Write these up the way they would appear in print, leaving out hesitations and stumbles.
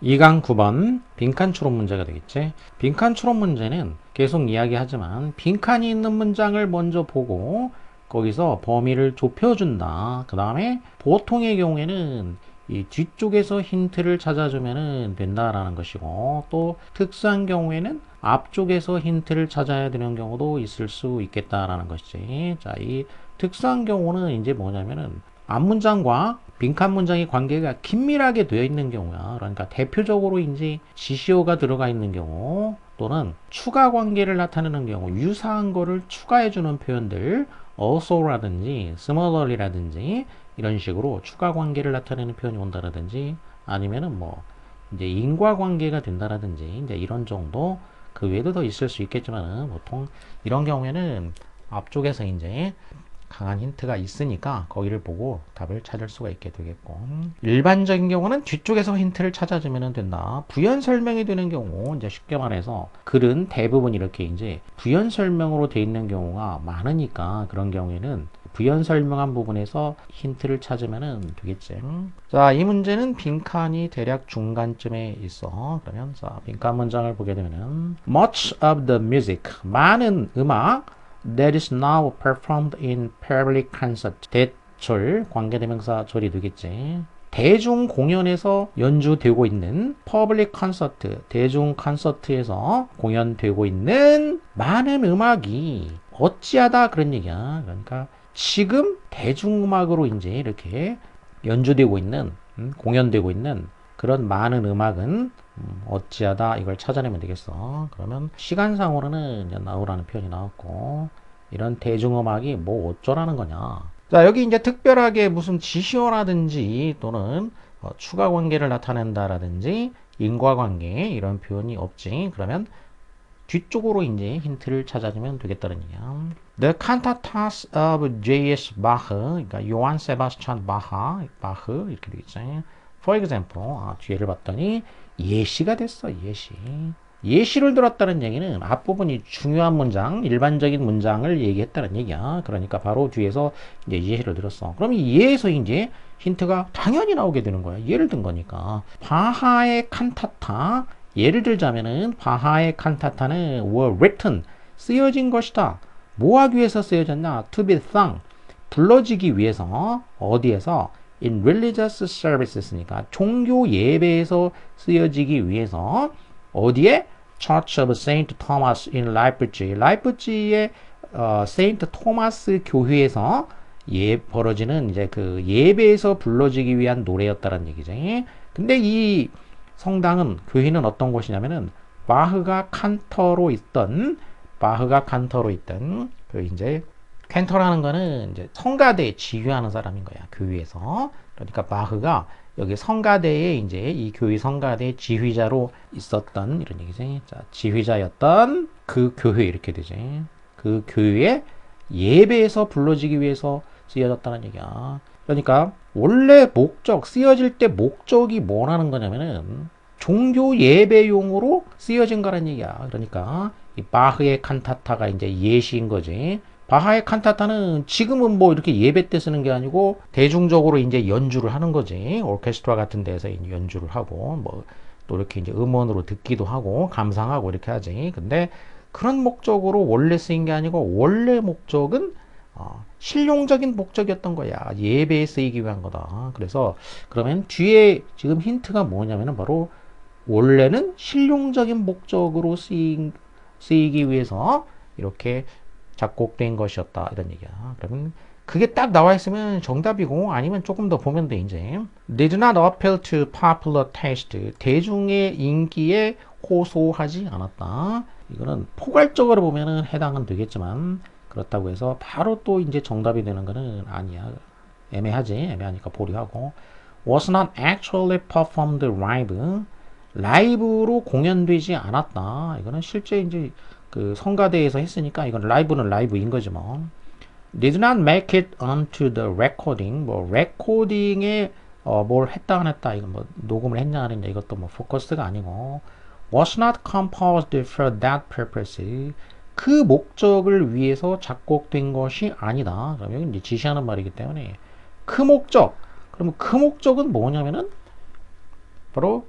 2강 9번 빈칸 추론 문제가 되겠지. 빈칸 추론 문제는 계속 이야기하지만 빈칸이 있는 문장을 먼저 보고 거기서 범위를 좁혀준다. 그 다음에 보통의 경우에는 이 뒤쪽에서 힌트를 찾아주면 된다라는 것이고, 또 특수한 경우에는 앞쪽에서 힌트를 찾아야 되는 경우도 있을 수 있겠다라는 것이지. 자, 이 특수한 경우는 이제 뭐냐면은 앞문장과 빈칸 문장의 관계가 긴밀하게 되어 있는 경우야. 그러니까 대표적으로 이제 지시어가 들어가 있는 경우, 또는 추가 관계를 나타내는 경우, 유사한 거를 추가해주는 표현들, also라든지 similarly라든지 이런 식으로 추가 관계를 나타내는 표현이 온다라든지, 아니면은 뭐 이제 인과관계가 된다라든지 이제 이런 정도. 그 외에도 더 있을 수 있겠지만은 보통 이런 경우에는 앞쪽에서 이제 강한 힌트가 있으니까 거기를 보고 답을 찾을 수가 있게 되겠고, 일반적인 경우는 뒤쪽에서 힌트를 찾아주면 된다. 부연 설명이 되는 경우, 이제 쉽게 말해서 글은 대부분 이렇게 이제 부연 설명으로 돼 있는 경우가 많으니까 그런 경우에는 부연 설명한 부분에서 힌트를 찾으면 되겠지. 자, 이 문제는 빈칸이 대략 중간쯤에 있어. 그러면 자, 빈칸 문장을 보게 되면은 much of the music, 많은 음악 that is now performed in public concert. 대절 관계대명사 절이 되겠지. 대중 공연에서 연주되고 있는 public concert, 대중 콘서트에서 공연되고 있는 많은 음악이 어찌하다 그런 얘기야. 그러니까 지금 대중음악으로 이제 이렇게 연주되고 있는, 공연되고 있는 그런 많은 음악은 어찌하다 이걸 찾아내면 되겠어. 그러면 시간상으로는 이제 나오라는 표현이 나왔고, 이런 대중음악이 뭐 어쩌라는 거냐. 자, 여기 이제 특별하게 무슨 지시어라든지 또는 추가 관계를 나타낸다라든지 인과관계 이런 표현이 없지. 그러면 뒤쪽으로 이제 힌트를 찾아주면 되겠다는 얘기야. The Cantatas of J.S. Bach, 그러니까 요한 세바스찬 바흐 이렇게 되겠지. For example, 뒤에를 봤더니 예시가 됐어. 예시를 들었다는 얘기는 앞부분이 중요한 문장, 일반적인 문장을 얘기했다는 얘기야. 그러니까 바로 뒤에서 이제 예시를 들었어. 그럼 이 예에서 이제 힌트가 당연히 나오게 되는 거야. 예를 든 거니까. 바하의 칸타타, 예를 들자면은 바하의 칸타타는 were written, 쓰여진 것이다. 뭐 하기 위해서 쓰여졌나? To be sung, 불러지기 위해서. 어디에서? In religious services니까 종교 예배에서 쓰여지기 위해서. 어디에? Church of Saint Thomas in Leipzig. 라이프치히의 세인트 토마스 교회에서 벌어지는 이제 그 예배에서 불러지기 위한 노래였다는 얘기지. 근데 이 성당은, 교회는 어떤 곳이냐면은 바흐가 칸터로 있던 그 이제 칸터라는 거는 이제 성가대 지휘하는 사람인 거야, 교회에서. 그러니까 바흐가 여기 성가대에 이제 이 교회 성가대 지휘자로 있었던 이런 얘기지. 자, 지휘자였던 그 교회 이렇게 되지. 그 교회에 예배에서 불러지기 위해서 쓰여졌다는 얘기야. 그러니까 원래 목적, 쓰여질 때 목적이 뭐라는 거냐면은 종교 예배용으로 쓰여진 거란 얘기야. 그러니까 이 바흐의 칸타타가 이제 예시인 거지. 바하의 칸타타는 지금은 뭐 이렇게 예배 때 쓰는 게 아니고 대중적으로 이제 연주를 하는 거지. 오케스트라 같은 데서 연주를 하고 뭐 또 이렇게 이제 음원으로 듣기도 하고 감상하고 이렇게 하지. 근데 그런 목적으로 원래 쓰인 게 아니고 원래 목적은 실용적인 목적이었던 거야. 예배에 쓰이기 위한 거다. 그래서 그러면 뒤에 지금 힌트가 뭐냐면은 바로 원래는 실용적인 목적으로 쓰이기 위해서 이렇게 작곡된 것이었다 이런 얘기야. 그러면 그게 딱 나와 있으면 정답이고, 아니면 조금 더 보면 돼 이제. Did not appeal to popular taste. 대중의 인기에 호소하지 않았다. 이거는 포괄적으로 보면은 해당은 되겠지만 그렇다고 해서 바로 또 이제 정답이 되는 거는 아니야. 애매하지. 애매하니까 보류하고. Was not actually performed live. 라이브로 공연되지 않았다. 이거는 실제 이제 그 성가대에서 했으니까 이건 라이브는 라이브인 거지 뭐. Did not make it onto the recording. 뭐 레코딩에 뭘 했다 안 했다, 이건 뭐 녹음을 했냐 안 했냐, 이것도 뭐 포커스가 아니고. Was not composed for that purpose. 그 목적을 위해서 작곡된 것이 아니다. 그럼 여기 이제 지시하는 말이기 때문에 그 목적. 그러면 그 목적은 뭐냐면은 바로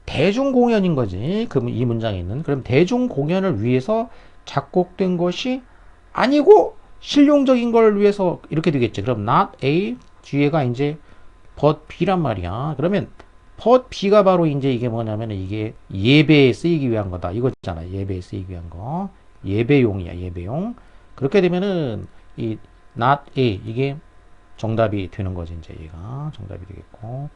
대중 공연인 거지. 그럼 이 문장에 있는. 그럼 대중 공연을 위해서 작곡된 것이 아니고 실용적인 걸 위해서 이렇게 되겠지. 그럼 not A 뒤에가 이제 but B란 말이야. 그러면 but B가 바로 이제 이게 뭐냐면 이게 예배에 쓰이기 위한 거다. 이거잖아. 예배에 쓰이기 위한 거. 예배용이야. 예배용. 그렇게 되면은 이 not A 이게 정답이 되는 거지. 이제 얘가 정답이 되겠고.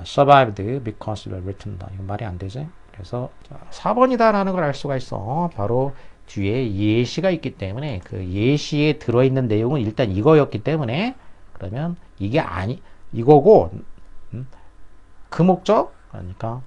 survived because well written다. 이건 말이 안 되지. 그래서 4번이다라는 걸 알 수가 있어. 바로 뒤에 예시가 있기 때문에 그 예시에 들어있는 내용은 일단 이거였기 때문에 그러면 이게 이거고 그 목적 그러니까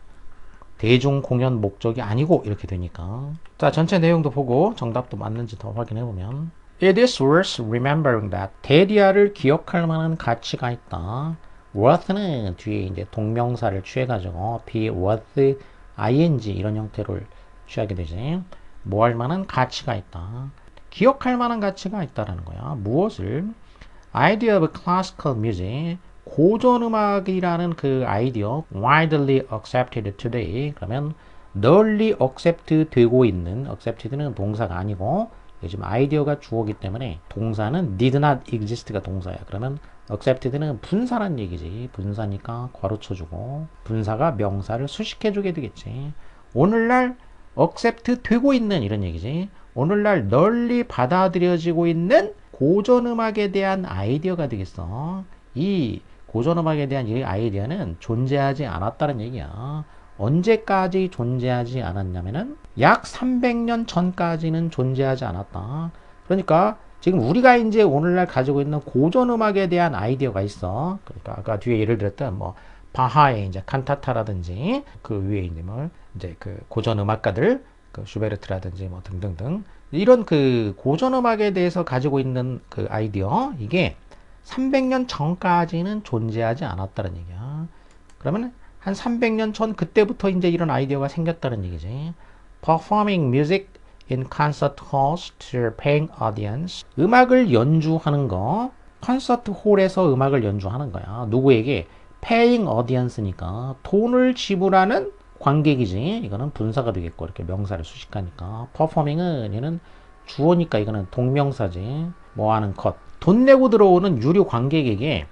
대중 공연 목적이 아니고 이렇게 되니까 자 전체 내용도 보고 정답도 맞는지 더 확인해 보면 It is worth remembering that 데리아를 기억할 만한 가치가 있다. worth는 뒤에 이제 동명사를 취해가지고 be worth ing 이런 형태를 취하게 되지. 뭐 할 만한 가치가 있다. 기억할 만한 가치가 있다라는 거야. 무엇을? Idea of classical music 고전음악이라는 그 아이디어 widely accepted today 그러면 널리 accept 되고 있는 accepted는 동사가 아니고 지금 아이디어가 주어기 때문에 동사는 did not exist가 동사야. 그러면 accepted는 분사란 얘기지. 분사니까 괄호 쳐주고 분사가 명사를 수식해주게 되겠지. 오늘날 accept 되고 있는 이런 얘기지. 오늘날 널리 받아들여지고 있는 고전음악에 대한 아이디어가 되겠어. 이 고전음악에 대한 이 아이디어는 존재하지 않았다는 얘기야. 언제까지 존재하지 않았냐면은 약 300년 전까지는 존재하지 않았다. 그러니까 지금 우리가 이제 오늘날 가지고 있는 고전음악에 대한 아이디어가 있어. 그러니까 아까 뒤에 예를 들었던 뭐 바하의 이제 칸타타라든지 그 위에 이제 뭐 이제 그 고전음악가들 그 슈베르트라든지 뭐 등등등 이런 그 고전음악에 대해서 가지고 있는 그 아이디어 이게 300년 전까지는 존재하지 않았다는 얘기야. 그러면 한 300년 전 그때부터 이제 이런 아이디어가 생겼다는 얘기지. Performing music in concert halls to paying audience. 음악을 연주하는 거. 콘서트 홀에서 음악을 연주하는 거야. 누구에게? paying audience니까 돈을 지불하는 관객이지. 이거는 분사가 되겠고 이렇게 명사를 수식하니까. performing은 얘는 주어니까 이거는 동명사지. 뭐 하는 것. 돈 내고 들어오는 유료 관객에게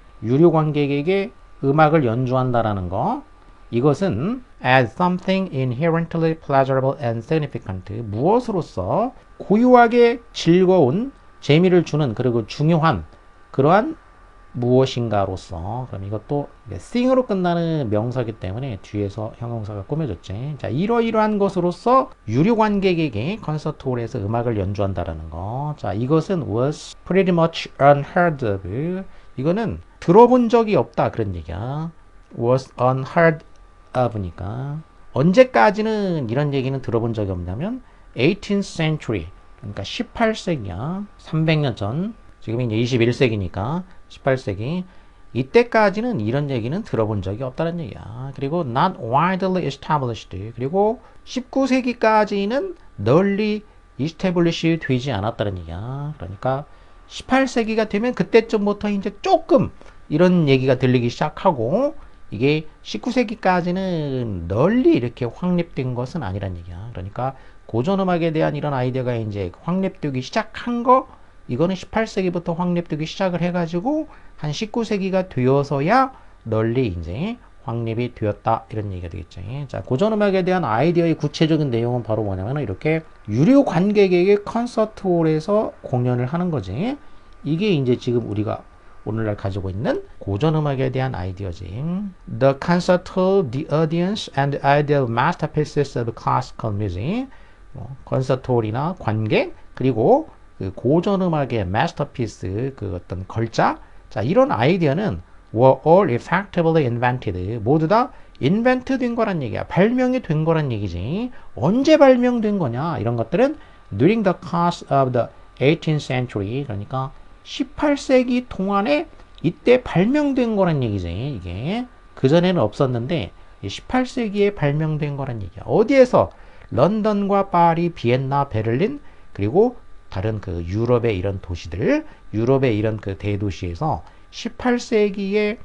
음악을 연주한다라는 거. 이것은 as something inherently pleasurable and significant 무엇으로서 고유하게 즐거운 재미를 주는 그리고 중요한 그러한 무엇인가로서 그럼 이것도 thing으로 끝나는 명사이기 때문에 뒤에서 형용사가 꾸며졌지. 자 이러이러한 것으로서 유료 관객에게 콘서트홀에서 음악을 연주한다라는 거. 자 이것은 was pretty much unheard of. 이거는 들어본 적이 없다 그런 얘기야. was unheard of니까 언제까지는 이런 얘기는 들어본 적이 없냐면 18th century 그러니까 18세기야. 300년 전 지금 이제 21세기니까 18세기 이때까지는 이런 얘기는 들어본 적이 없다는 얘기야. 그리고 not widely established 그리고 19세기까지는 널리 establish 되지 않았다는 얘기야. 그러니까 18세기가 되면 그때쯤부터 이제 조금 이런 얘기가 들리기 시작하고 이게 19세기까지는 널리 이렇게 확립된 것은 아니란 얘기야. 그러니까 고전음악에 대한 이런 아이디어가 이제 확립되기 시작한 거 이거는 18세기부터 확립되기 시작을 해가지고 한 19세기가 되어서야 널리 이제 확립이 되었다 이런 얘기가 되겠지. 자 고전음악에 대한 아이디어의 구체적인 내용은 바로 뭐냐면 이렇게 유료 관객에게 콘서트홀에서 공연을 하는 거지. 이게 이제 지금 우리가 오늘날 가지고 있는 고전음악에 대한 아이디어지. The concert hall, the audience, and the ideal masterpieces of classical music. 콘서트홀이나 관객 그리고 그 고전음악의 masterpiece 그 어떤 걸작. 자 이런 아이디어는 were all effectively invented. 모두 다 invent 된 거란 얘기야. 발명이 된 거란 얘기지. 언제 발명된 거냐? 이런 것들은 during the course of the 18th century. 그러니까 18세기 동안에 이때 발명된 거란 얘기지. 이게 그전에는 없었는데 18세기에 발명된 거란 얘기야. 어디에서? 런던과 파리, 비엔나, 베를린 그리고 다른 그 유럽의 이런 도시들, 유럽의 이런 그 대도시에서 18세기에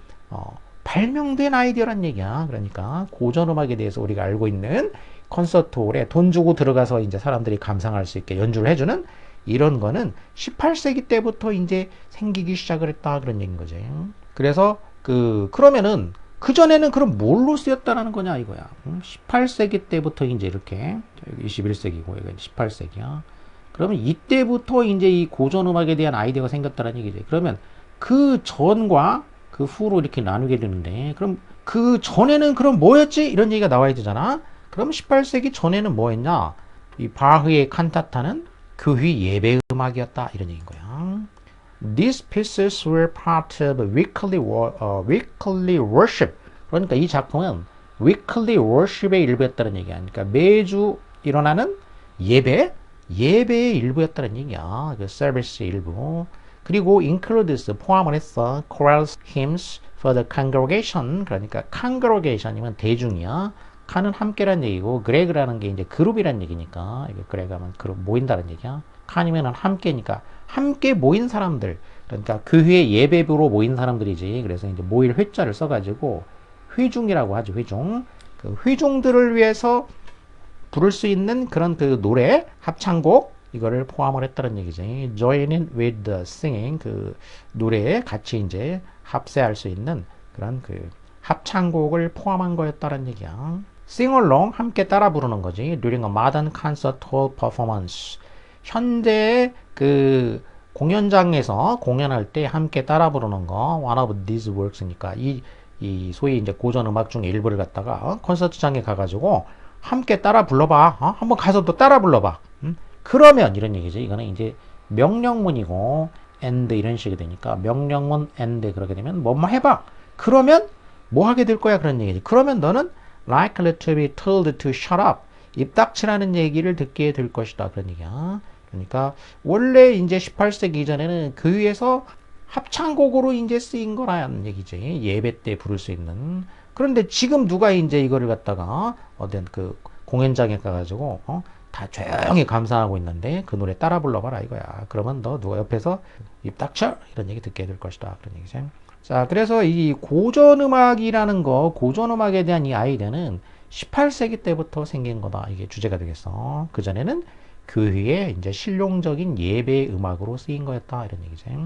발명된 아이디어란 얘기야. 그러니까 고전 음악에 대해서 우리가 알고 있는 콘서트홀에 돈 주고 들어가서 이제 사람들이 감상할 수 있게 연주를 해주는 이런 거는 18세기 때부터 이제 생기기 시작을 했다 그런 얘기인 거지. 그래서 그러면은 그전에는 그럼 뭘로 쓰였다라는 거냐 이거야. 18세기 때부터 이제 이렇게 21세기고 여기 18세기야. 그러면 이때부터 이제 이 고전 음악에 대한 아이디어가 생겼다는 얘기지. 그러면 그 전과 그 후로 이렇게 나누게 되는데 그럼 그 전에는 그럼 뭐였지? 이런 얘기가 나와야 되잖아. 그럼 18세기 전에는 뭐였냐? 이 바흐의 칸타타는 교회 예배 음악이었다 이런 얘기인 거야. These pieces were part of weekly worship. 그러니까 이 작품은 weekly worship의 일부였다는 얘기야. 그러니까 매주 일어나는 예배의 일부였다는 얘기야. 그 서비스의 일부. 그리고 includes 포함을 했어. chorals, hymns for the congregation. 그러니까 congregation이면 대중이야. 칸은 함께란 얘기고 그레그라는 게 이제 그룹이란 얘기니까 이게 그레그하면 그룹 모인다는 얘기야. 칸이면은 함께니까 함께 모인 사람들. 그러니까 교회 예배부로 모인 사람들이지. 그래서 이제 모일 회자를 써가지고 회중이라고 하죠. 회중. 그 회중들을 위해서 부를 수 있는 그런 그 노래 합창곡 이거를 포함을 했다는 얘기지. Joining with the singing 그 노래에 같이 이제 합세할 수 있는 그런 그 합창곡을 포함한 거였다는 얘기야. Sing along 함께 따라 부르는 거지. During a modern concert hall performance 현대의 그 공연장에서 공연할 때 함께 따라 부르는 거 one of these works니까 이 소위 이제 고전 음악 중에 일부를 갖다가 콘서트장에 가가지고 함께 따라 불러봐. 한번 가서 또 따라 불러봐. 그러면 이런 얘기지. 이거는 이제 명령문이고 and 이런 식이 되니까 명령문 and 그렇게 되면 뭐뭐 해봐. 그러면 뭐 하게 될 거야 그런 얘기지. 그러면 너는 likely to be told to shut up. 입 닥치라는 얘기를 듣게 될 것이다 그런 얘기야. 그러니까 원래 이제 18세기 이전에는 교회에서 합창곡으로 이제 쓰인 거라는 얘기지. 예배 때 부를 수 있는. 그런데 지금 누가 이제 이거를 갖다가 어떤 그 공연장에 가가지고 다 조용히 감상하고 있는데 그 노래 따라 불러봐라 이거야. 그러면 너 누가 옆에서 입 닥쳐 이런 얘기 듣게 될 것이다 그런 얘기지. 자, 그래서 이 고전음악이라는 거, 고전음악에 대한 이 아이디어는 18세기 때부터 생긴 거다. 이게 주제가 되겠어. 그전에는 교회의 이제 실용적인 예배 음악으로 쓰인 거였다. 이런 얘기지.